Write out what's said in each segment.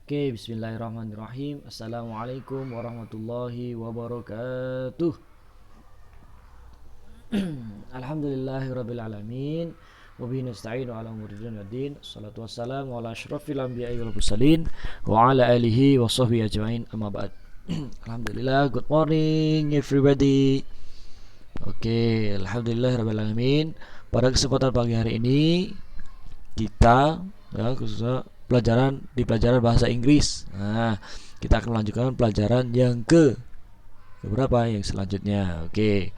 Oke, bismillahirrahmanirrahim. Assalamualaikum warahmatullahi wabarakatuh. Alhamdulillahirabbil alamin. Wa bihi nasta'inu ala umuri dunya waddin. Shalatu wassalamu ala asyrafil anbiya'i wal mursalin wa ala alihi wa sahbihi ajmain. Amma ba'd. Alhamdulillah, good morning everybody. Oke, alhamdulillahirabbil alamin. Pada kesempatan pagi hari ini kita khususnya pelajaran bahasa Inggris. Nah, kita akan melanjutkan pelajaran yang ke berapa yang selanjutnya. Oke.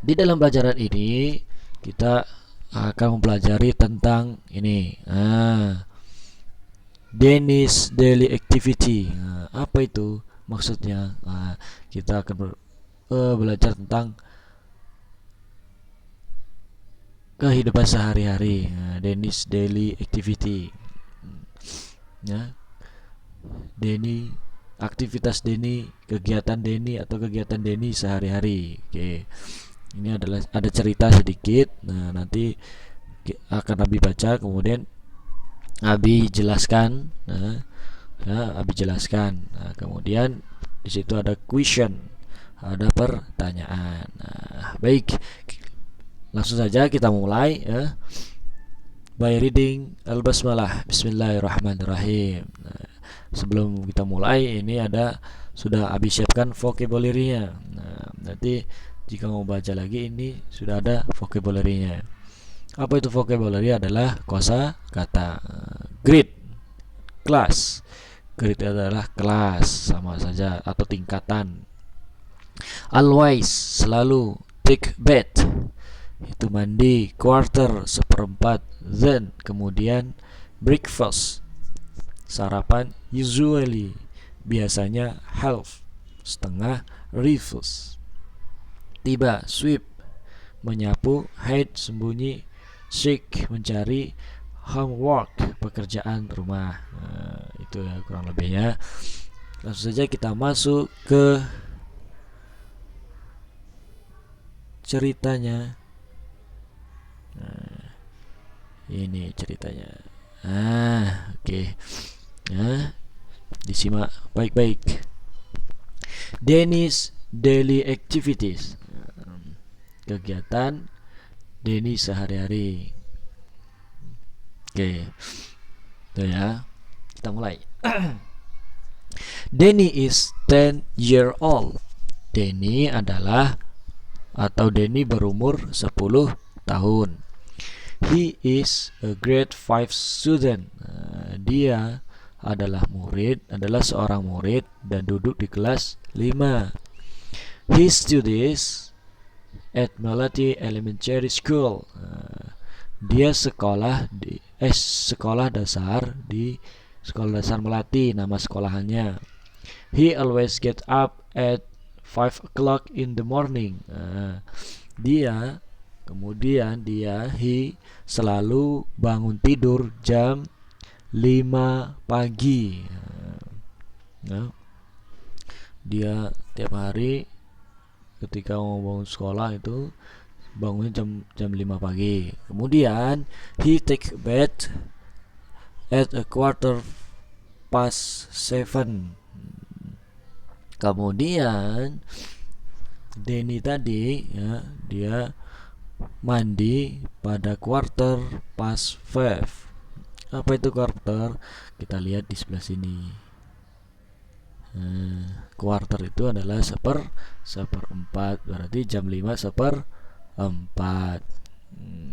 Di dalam pelajaran ini kita akan mempelajari tentang ini. Danish daily activity. Apa itu maksudnya? Kita akan belajar tentang kehidupan sehari-hari. Danish daily activity. Ya, Denny, aktivitas Denny, kegiatan Denny atau kegiatan Denny sehari-hari. Oke, ini adalah ada cerita sedikit. Nah, nanti akan Abi baca, kemudian Abi jelaskan. Abi jelaskan. Nah, kemudian di situ ada question, ada pertanyaan. Nah, baik, langsung saja kita mulai ya. By reading Al-Basmalah. Bismillahirrahmanirrahim. Nah, sebelum kita mulai, ini sudah Abi siapkan vocabulary-nya. Nah, nanti jika mau baca lagi ini sudah ada vocabulary-nya. Apa itu vocabulary? Adalah kosa kata. Grade, kelas. Grade adalah kelas, sama saja atau tingkatan. Always, selalu. Take bath, itu mandi. Quarter, seperempat. Then, kemudian. Breakfast, sarapan. Usually, biasanya. Half, setengah. Refuse, tiba. Sweep, menyapu. Hide, sembunyi. Seek, mencari. Homework, pekerjaan rumah. Itu ya kurang lebihnya. Langsung saja kita masuk ke ceritanya. Ini ceritanya. Oke. Nah, disimak baik-baik. Danish daily activities. Kegiatan Denny sehari-hari. Oke. Itu ya. Kita mulai. Denny is 10 year old. Denny berumur 10 tahun. He is a grade 5 student. Dia adalah seorang murid dan duduk di kelas 5. He studies at Melati Elementary School. Dia sekolah dasar di Sekolah Dasar Melati, nama sekolahannya. He always get up at 5 o'clock in the morning. He selalu bangun tidur jam 5 pagi. Dia tiap hari ketika mau bangun sekolah itu bangunnya jam 5 pagi. Kemudian he take bath at a quarter past 7. Kemudian Denny tadi ya, dia mandi pada quarter past 5. Apa itu quarter? Kita lihat di sebelah sini. Quarter itu adalah seperempat, berarti jam 5 seperempat.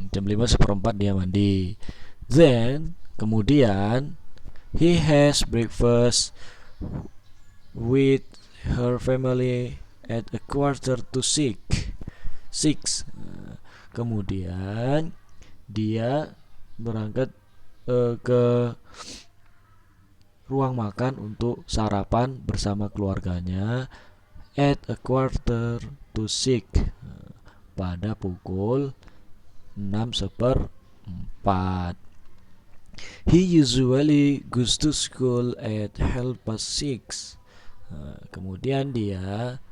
Jam 5 seperempat dia mandi. Then, kemudian he has breakfast with her family at a quarter to 6. Kemudian dia berangkat ke ruang makan untuk sarapan bersama keluarganya at a quarter to 6, pada pukul 6 seperempat. He usually goes to school at 6:30. Kemudian dia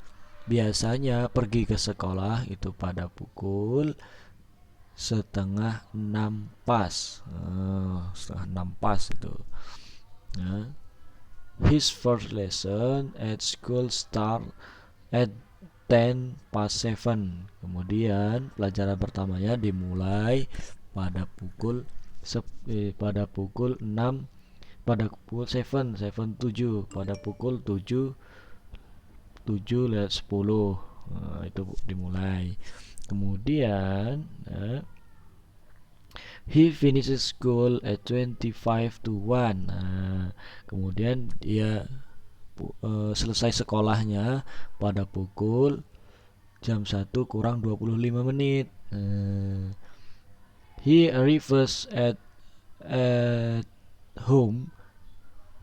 biasanya pergi ke sekolah itu pada pukul setengah 6 pas. Setengah 6 pas itu. Nah, his first lesson at school start at 10 past 7. Kemudian pelajaran pertamanya dimulai pada pukul pada pukul 6, pada pukul 7 pada pukul 7 lewat 10. Nah, itu dimulai. Kemudian he finishes school at 25 to 1. Nah, kemudian dia selesai sekolahnya pada pukul jam 1 kurang 25 menit. He arrives at home.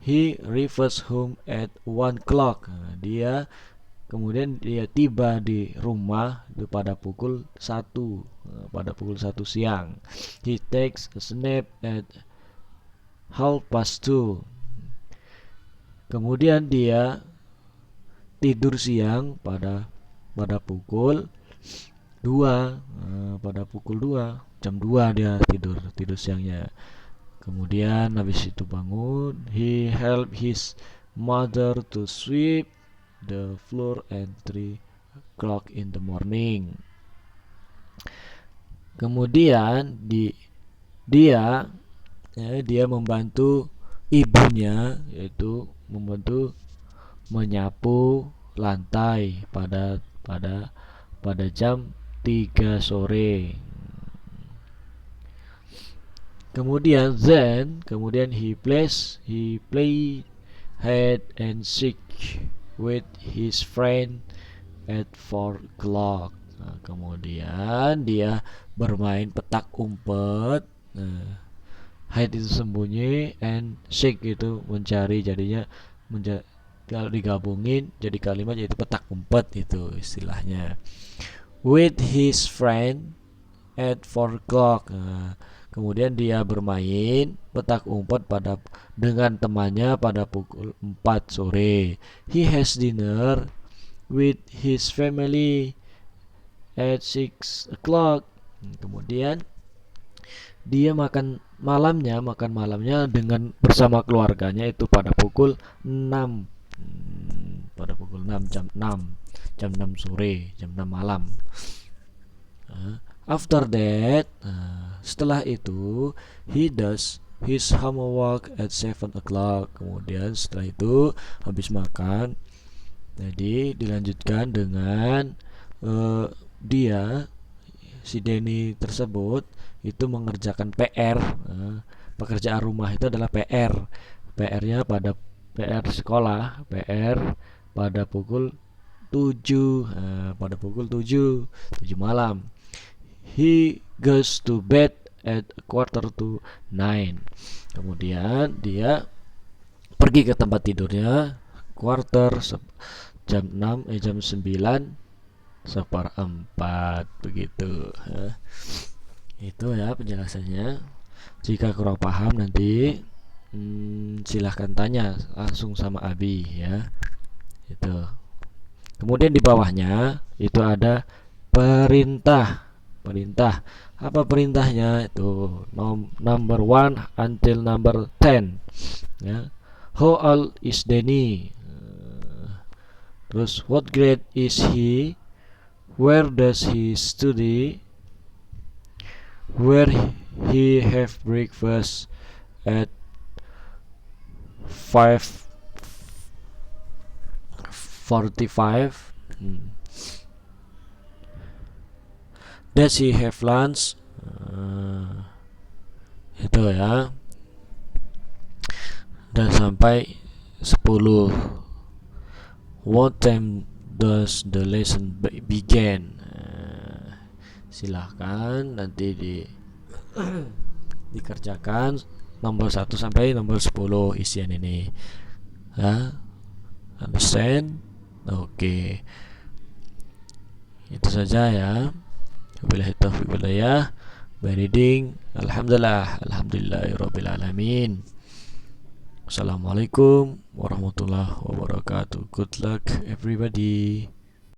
He arrives home at 1 o'clock. Nah, kemudian dia tiba di rumah itu pada pukul 1, pada pukul 1 siang. He takes a nap at 2:30. Kemudian dia tidur siang pada pukul 2, pada pukul 2, jam 2 dia tidur siangnya. Kemudian habis itu bangun, he help his mother to sweep the floor at 3 o'clock in the morning. Kemudian dia membantu ibunya, yaitu membantu menyapu lantai pada jam 3 sore. Kemudian he play hide and seek with his friend at 4 o'clock. Nah, kemudian dia bermain petak umpet. Hide itu sembunyi, and seek itu mencari, jadinya kalau digabungin jadi kalimat yaitu petak umpet itu istilahnya. With his friend at 4 o'clock. Nah, kemudian dia bermain petak umpet dengan temannya pada pukul 4 sore. He has dinner with his family at 6 o'clock. Kemudian dia makan malamnya dengan bersama keluarganya itu pada pukul 6. Pada pukul 6, jam 6 sore, jam 6 malam. After that, setelah itu, he does his homework at 7 o'clock. Kemudian setelah itu habis makan, jadi dilanjutkan dengan si Denny tersebut itu mengerjakan PR. Pekerjaan rumah itu adalah PR-nya pada PR sekolah, PR pada pukul 7, pada pukul 7 malam. He goes to bed at 8:45. Kemudian dia pergi ke tempat tidurnya jam 9 1/4 begitu. Itu ya penjelasannya. Jika kurang paham nanti silahkan tanya langsung sama Abi ya. Itu. Kemudian di bawahnya itu ada perintah. Apa perintahnya? Itu number 1 until number 10 ya. How old is Denny? Terus what grade is he? Where does he study? Where he have breakfast at 5:45? Does he have lunch? Itu ya. Dan sampai 10. What time does the lesson begin? Silahkan nanti dikerjakan nomor 1 sampai nomor 10 isian ini ya. Understand? Oke. Itu saja ya. Wabillahi taufiq wal hidayah. By reading, alhamdulillahirabbil alamin. Assalamualaikum warahmatullahi wabarakatuh. Good luck everybody.